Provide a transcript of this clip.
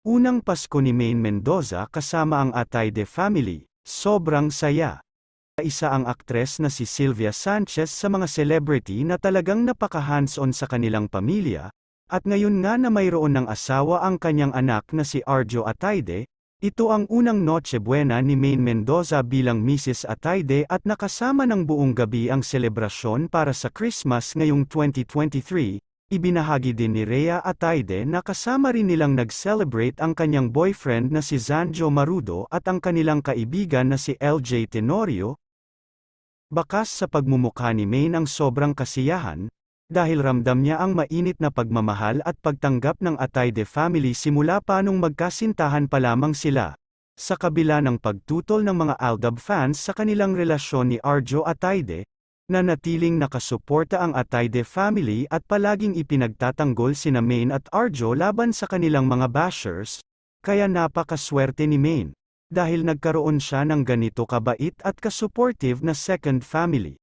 Unang Pasko ni Maine Mendoza kasama ang Atayde family, sobrang saya. Isa ang aktres na si Sylvia Sanchez sa mga celebrity na talagang napaka-hands-on sa kanilang pamilya, at ngayon nga na mayroon ng asawa ang kanyang anak na si Arjo Atayde, ito ang unang Noche Buena ni Maine Mendoza bilang Mrs. Atayde at nakasama ng buong gabi ang selebrasyon para sa Christmas ngayong 2023. Ibinahagi din ni Rhea Atayde na kasama rin nilang nag-celebrate ang kanyang boyfriend na si Zanjo Marudo at ang kanilang kaibigan na si LJ Tenorio. Bakas sa pagmumukha ni Maine ang sobrang kasiyahan, dahil ramdam niya ang mainit na pagmamahal at pagtanggap ng Atayde family simula pa nung magkasintahan pa lamang sila. Sa kabila ng pagtutol ng mga Aldab fans sa kanilang relasyon ni Arjo Atayde, nanatiling nakasuporta ang Atayde family at palaging ipinagtatanggol sina Maine at Arjo laban sa kanilang mga bashers, kaya napakaswerte ni Maine, dahil nagkaroon siya ng ganito kabait at ka-supportive na second family.